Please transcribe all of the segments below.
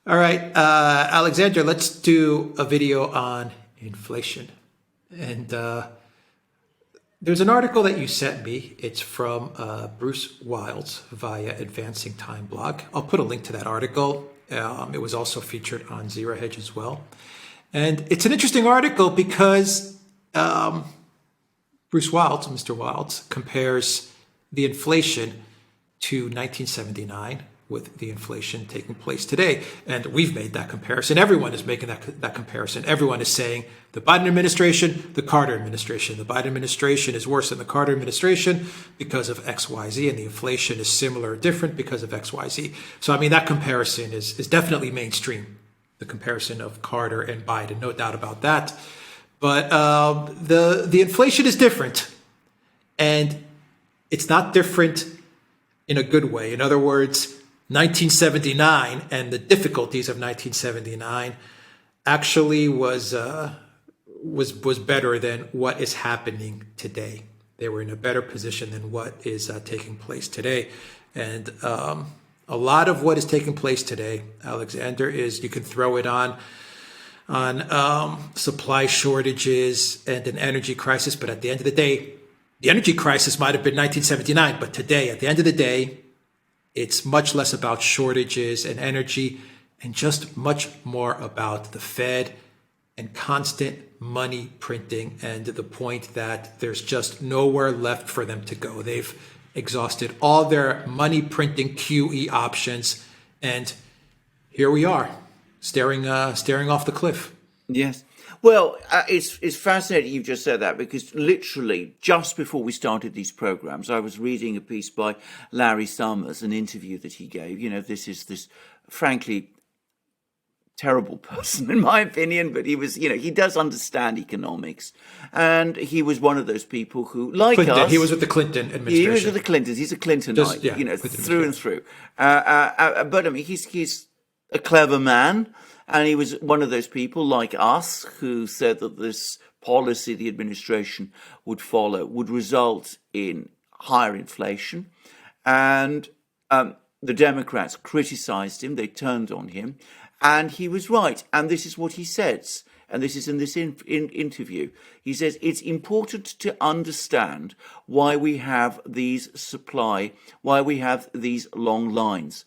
All right, Alexander, let's do a video on inflation. And there's an article that you sent me. It's from Bruce Wilds via Advancing Time blog. I'll put a link to that article. It was also featured on Zero Hedge as well. And it's an interesting article because Bruce Wilds, Mr. Wilds, compares the inflation to 1979 with the inflation taking place today. And we've made that comparison. Everyone is making that comparison. Everyone is saying the Biden administration, the Carter administration. The Biden administration is worse than the Carter administration because of X, Y, Z, and the inflation is similar or different because of X, Y, Z. So, I mean, that comparison is definitely mainstream, the comparison of Carter and Biden, no doubt about that. But the inflation is different, and it's not different in a good way. In other words, 1979 and the difficulties of 1979 actually was better than what is happening today. They were in a better position than what is taking place today. And a lot of what is taking place today, Alexander, is you can throw it on supply shortages and an energy crisis. But at the end of the day, the energy crisis might have been 1979, but today, at the end of the day, it's much less about shortages and energy and just much more about the Fed and constant money printing, and to the point that there's just nowhere left for them to go. They've exhausted all their money printing QE options, and here we are, staring off the cliff. Yes. Well, it's fascinating you've just said that, because literally just before we started these programs, I was reading a piece by Larry Summers, an interview that he gave. You know, this frankly terrible person, in my opinion, but he was, he does understand economics. And he was one of those people who, like Clinton, us... He was with the Clinton administration. He was with the Clintons. He's a Clintonite, through and through. But I mean, he's a clever man. And he was one of those people like us who said that this policy the administration would follow would result in higher inflation. And the Democrats criticized him. They turned on him. And he was right. And this is what he says. And this is in this interview. He says, it's important to understand why we have why we have these long lines.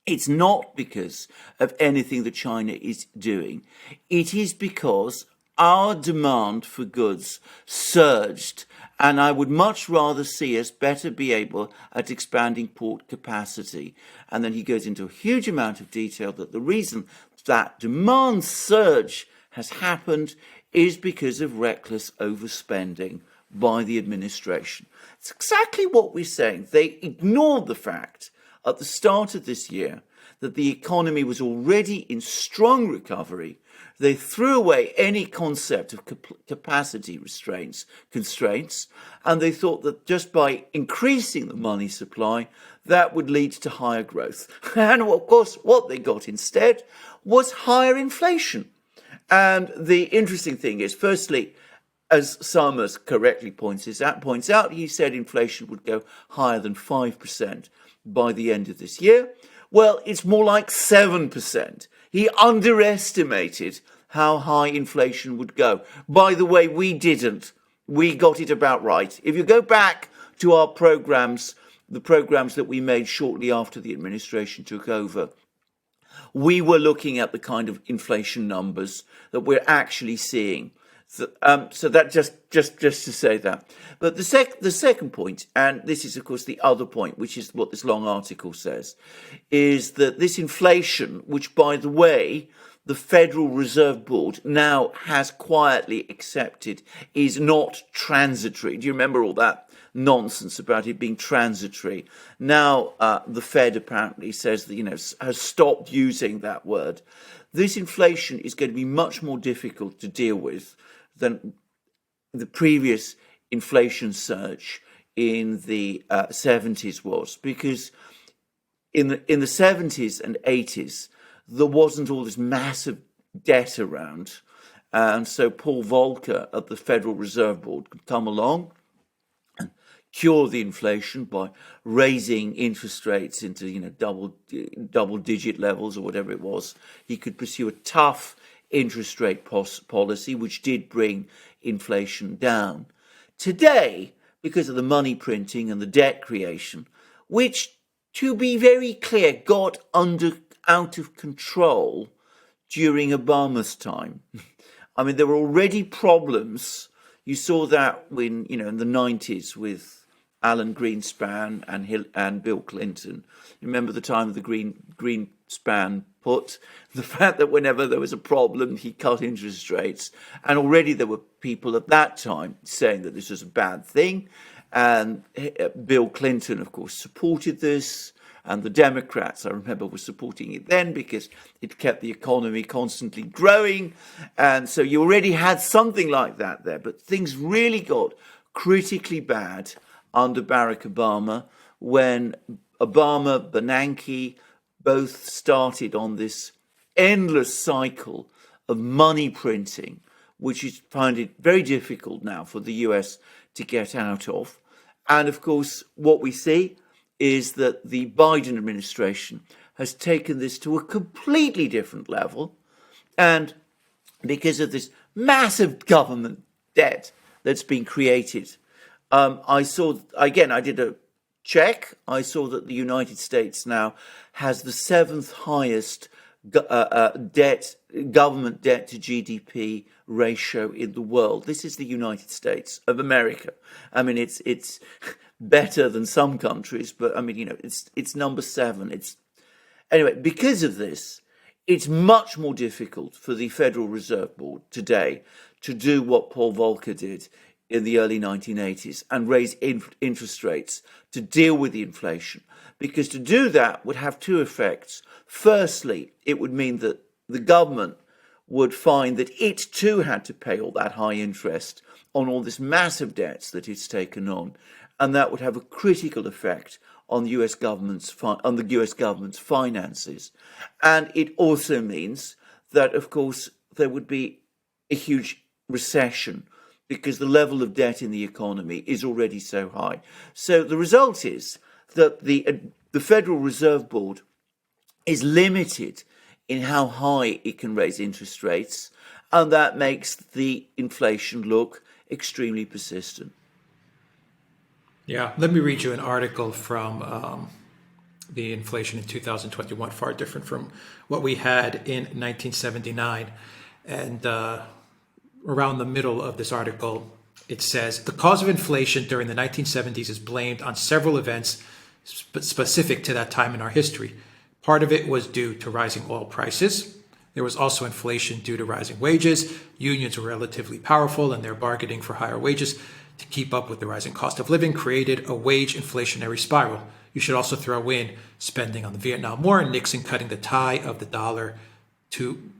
It's not because of anything that China is doing. It is because our demand for goods surged, and I would much rather see us better be able at expanding port capacity. And then he goes into a huge amount of detail that the reason that demand surge has happened is because of reckless overspending by the administration. It's exactly what we're saying. They ignored the fact at the start of this year that the economy was already in strong recovery. They threw away any concept of capacity constraints, and they thought that just by increasing the money supply, that would lead to higher growth. And of course, what they got instead was higher inflation. And the interesting thing is, firstly, as Summers correctly points out, he said inflation would go higher than 5% by the end of this year. Well, it's more like 7%. He underestimated how high inflation would go. By the way, we didn't. We got it about right. If you go back to our programs, the programs that we made shortly after the administration took over, we were looking at the kind of inflation numbers that we're actually seeing. So that just to say that. But the second point, and this is of course the other point, which is what this long article says, is that this inflation, which by the way the Federal Reserve Board now has quietly accepted, is not transitory. Do you remember all that nonsense about it being transitory? Now the Fed apparently says that has stopped using that word. This inflation is going to be much more difficult to deal with than the previous inflation surge in the 70s was, because in the 70s and 80s there wasn't all this massive debt around, and so Paul Volcker at the Federal Reserve Board could come along and cure the inflation by raising interest rates into double digit levels or whatever it was. He could pursue a tough interest rate policy, which did bring inflation down. Today, because of the money printing and the debt creation, which, to be very clear, got out of control during Obama's time. I mean, there were already problems. You saw that when, in the 90s with Alan Greenspan and Bill Clinton. You remember the time of the Greenspan put, the fact that whenever there was a problem, he cut interest rates. And already there were people at that time saying that this was a bad thing. And Bill Clinton, of course, supported this. And the Democrats, I remember, were supporting it then because it kept the economy constantly growing. And so you already had something like that there. But things really got critically bad under Barack Obama when Obama, Bernanke both started on this endless cycle of money printing, which is find it very difficult now for the US to get out of. And of course, what we see is that the Biden administration has taken this to a completely different level. And because of this massive government debt that's been created, I did a check. I saw that the United States now has the 7th highest government debt to GDP ratio in the world. This is the United States of America. I mean, it's better than some countries, but I mean, it's number 7. Anyway, because of this, it's much more difficult for the Federal Reserve Board today to do what Paul Volcker did in the early 1980s and raise interest rates to deal with the inflation. Because to do that would have two effects. Firstly, it would mean that the government would find that it too had to pay all that high interest on all this massive debts that it's taken on. And that would have a critical effect on the US government's finances. And it also means that, of course, there would be a huge recession because the level of debt in the economy is already so high. So the result is that the Federal Reserve Board is limited in how high it can raise interest rates, and that makes the inflation look extremely persistent. Yeah, let me read you an article from the inflation in 2021, far different from what we had in 1979. And around the middle of this article, it says, the cause of inflation during the 1970s is blamed on several events specific to that time in our history. Part of it was due to rising oil prices. There was also inflation due to rising wages. Unions were relatively powerful and their bargaining for higher wages to keep up with the rising cost of living created a wage inflationary spiral. You should also throw in spending on the Vietnam War and Nixon cutting the tie of the dollar to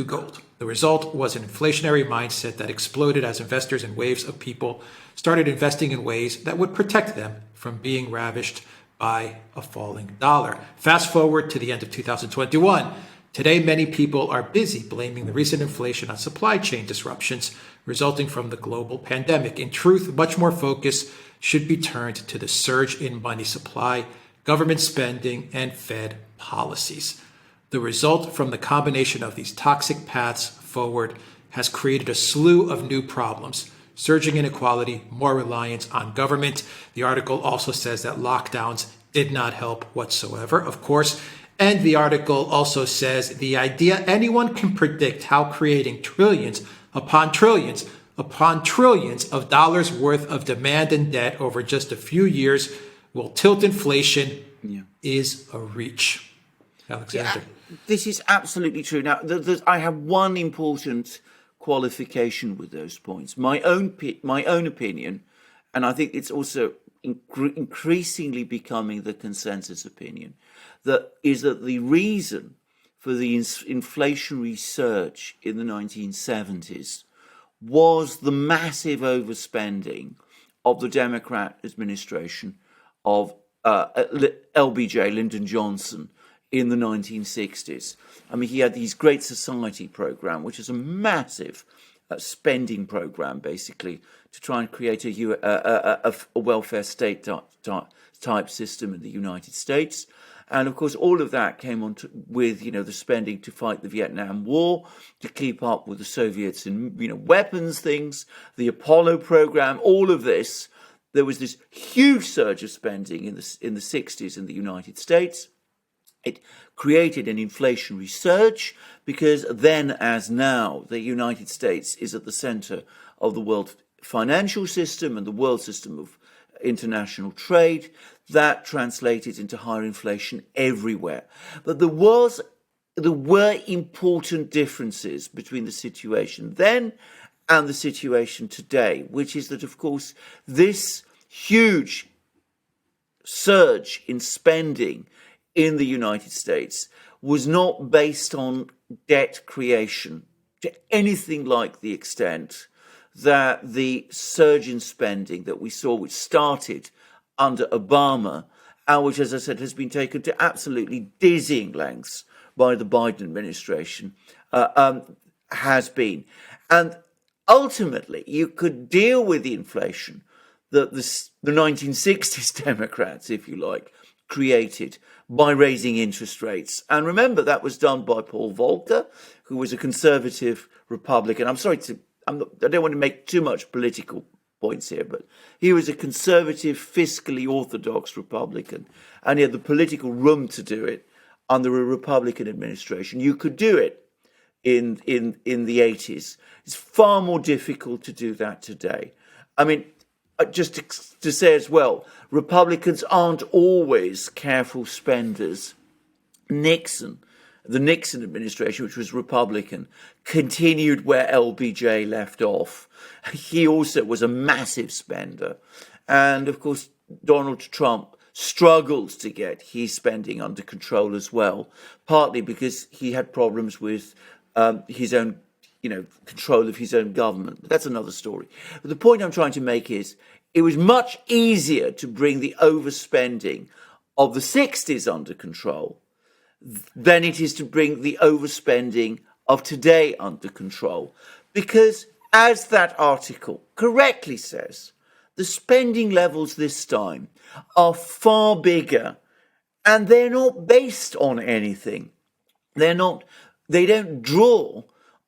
gold. The result was an inflationary mindset that exploded as investors and waves of people started investing in ways that would protect them from being ravished by a falling dollar. Fast forward to the end of 2021. Today, many people are busy blaming the recent inflation on supply chain disruptions resulting from the global pandemic. In truth, much more focus should be turned to the surge in money supply, government spending, and Fed policies. The result from the combination of these toxic paths forward has created a slew of new problems. Surging inequality, more reliance on government. The article also says that lockdowns did not help whatsoever, of course. And the article also says the idea anyone can predict how creating trillions upon trillions upon trillions of dollars worth of demand and debt over just a few years will tilt inflation is a reach. Alexander. Yeah, this is absolutely true. Now, I have one important qualification with those points. My own opinion, and I think it's also increasingly becoming the consensus opinion, that the reason for the inflationary surge in the 1970s was the massive overspending of the Democrat administration of LBJ, Lyndon Johnson, in the 1960s. I mean, he had these Great Society program, which is a massive spending program, basically, to try and create a welfare state type system in the United States. And of course, all of that came on with, the spending to fight the Vietnam War, to keep up with the Soviets in, weapons things, the Apollo program, all of this. There was this huge surge of spending in the 60s in the United States. It created an inflationary surge because then, as now, the United States is at the center of the world financial system and the world system of international trade. That translated into higher inflation everywhere. But there were important differences between the situation then and the situation today, which is that, of course, this huge surge in spending in the United States was not based on debt creation to anything like the extent that the surge in spending that we saw, which started under Obama, and which, as I said, has been taken to absolutely dizzying lengths by the Biden administration, has been. And ultimately, you could deal with the inflation that the 1960s Democrats, if you like, created by raising interest rates. And remember, that was done by Paul Volcker, who was a conservative Republican. I don't want to make too much political points here, but he was a conservative, fiscally orthodox Republican, and he had the political room to do it under a Republican administration. You could do it in the 80s. It's far more difficult to do that today. I mean, just to say as well, Republicans aren't always careful spenders. The Nixon administration, which was Republican, continued where LBJ left off. He also was a massive spender. And of course, Donald Trump struggled to get his spending under control as well, partly because he had problems with his own, control of his own government. But that's another story. But the point I'm trying to make is it was much easier to bring the overspending of the 60s under control than it is to bring the overspending of today under control. Because, as that article correctly says, the spending levels this time are far bigger, and they're not based on anything. They don't draw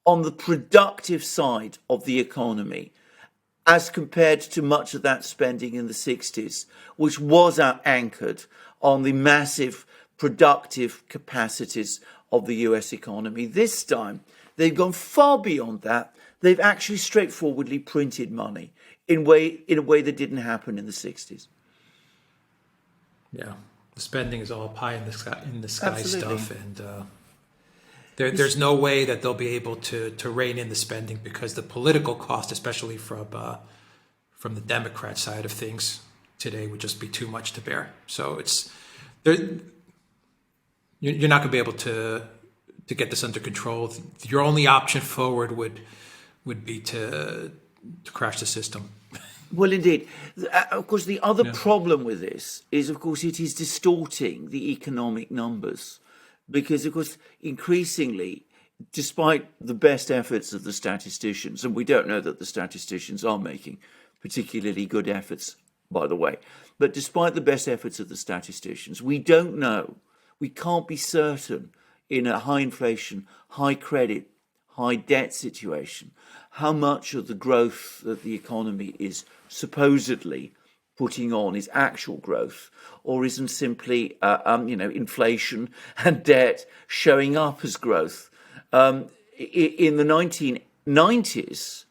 on the productive side of the economy, as compared to much of that spending in the 60s, which was anchored on the massive productive capacities of the US economy. This time, they've gone far beyond that. They've actually straightforwardly printed money in a way that didn't happen in the 60s. Yeah, the spending is all pie in the sky Absolutely. stuff, and there's no way that they'll be able to rein in the spending, because the political cost, especially from the Democrat side of things today, would just be too much to bear. So you're not going to be able to get this under control. Your only option forward would be to crash the system. Well, indeed. Of course, the other problem with this is, of course, it is distorting the economic numbers. Because, of course, increasingly, despite the best efforts of the statisticians, and we don't know that the statisticians are making particularly good efforts, by the way, but despite the best efforts of the statisticians, we don't know, we can't be certain in a high inflation, high credit, high debt situation, how much of the growth that the economy is supposedly putting on is actual growth, or isn't simply, inflation and debt showing up as growth. In the 1990s,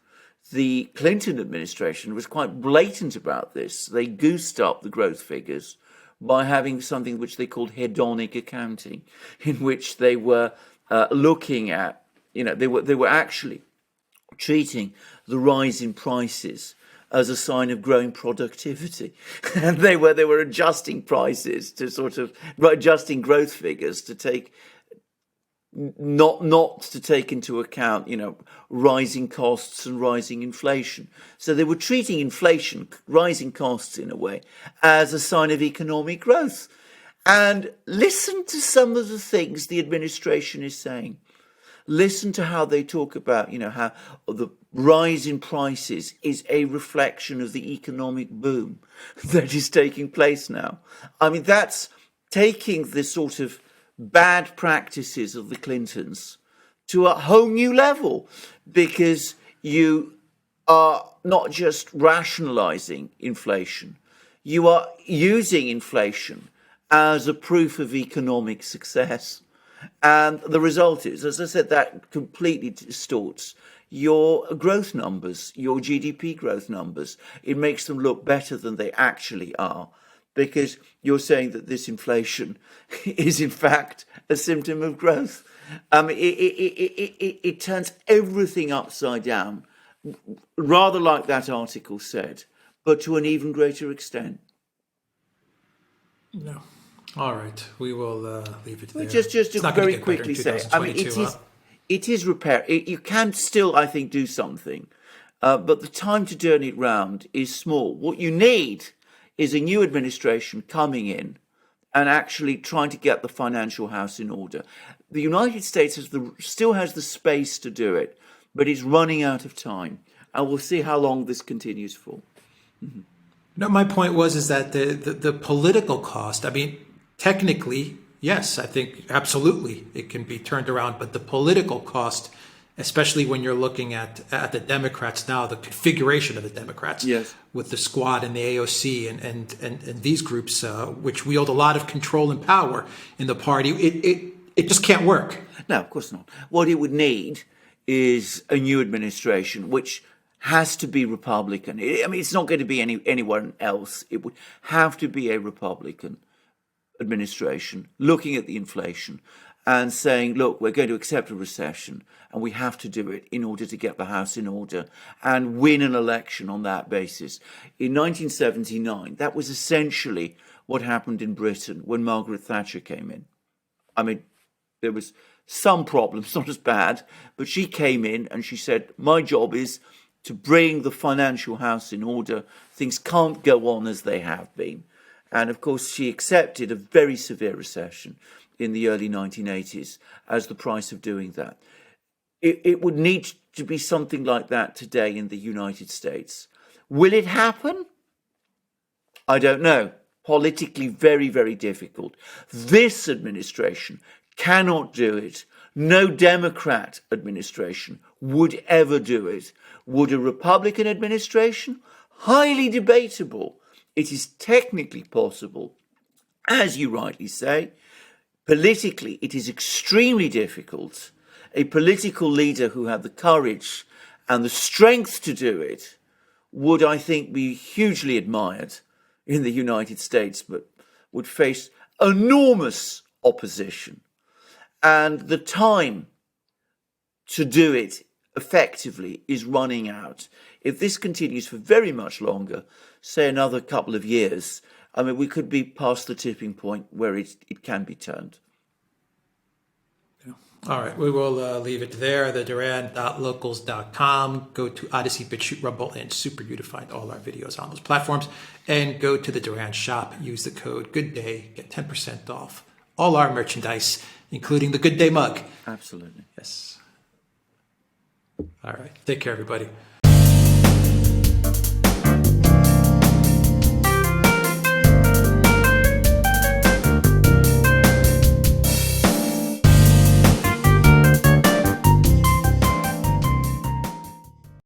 the Clinton administration was quite blatant about this. They goosed up the growth figures by having something which they called hedonic accounting, in which they were looking at, they were actually treating the rise in prices as a sign of growing productivity. And they were adjusting prices to adjusting growth figures to take, not to take into account, rising costs and rising inflation. So they were treating inflation, rising costs in a way, as a sign of economic growth. And listen to some of the things the administration is saying. Listen to how they talk about, how the rise in prices is a reflection of the economic boom that is taking place now. I mean, that's taking the sort of bad practices of the Clintons to a whole new level, because you are not just rationalizing inflation, you are using inflation as a proof of economic success. And the result is, as I said, that completely distorts your growth numbers, your GDP growth numbers. It makes them look better than they actually are, because you're saying that this inflation is in fact a symptom of growth. It turns everything upside down, rather like that article said, but to an even greater extent. No. All right, we will leave it there. Just to very quickly say, I mean, it is repair. You can still, I think, do something, but the time to turn it round is small. What you need is a new administration coming in and actually trying to get the financial house in order. The United States still has the space to do it, but it's running out of time, and we'll see how long this continues for. Mm-hmm. No, my point is that the political cost, I mean, technically, yes, I think absolutely it can be turned around, but the political cost, especially when you're looking at the Democrats now, the configuration of the Democrats, yes, with the Squad and the AOC and these groups, which wield a lot of control and power in the party, it just can't work. No, of course not. What it would need is a new administration, which has to be Republican. I mean, it's not going to be anyone else. It would have to be a Republican administration looking at the inflation and saying, look, we're going to accept a recession and we have to do it in order to get the house in order and win an election on that basis. In 1979, that was essentially what happened in Britain when Margaret Thatcher came in. I mean, there was some problems, not as bad, but she came in and she said, my job is to bring the financial house in order. Things can't go on as they have been. And of course, she accepted a very severe recession in the early 1980s as the price of doing that. It would need to be something like that today in the United States. Will it happen? I don't know. Politically, very, very difficult. This administration cannot do it. No Democrat administration would ever do it. Would a Republican administration? Highly debatable. It is technically possible, as you rightly say. Politically, it is extremely difficult. A political leader who had the courage and the strength to do it would, I think, be hugely admired in the United States, but would face enormous opposition. And the time to do it effectively is running out. If this continues for very much longer, say another couple of years, I mean, we could be past the tipping point where it can be turned. All right, we will leave it there. The Duran.locals.com. Go to ODYSEE, BitChute, Rumble, and SuperU to find all our videos on those platforms. And go to the Duran shop. Use the code GOODDAY. Get 10% off all our merchandise, including the Good Day mug. Absolutely. Yes. All right. Take care, everybody.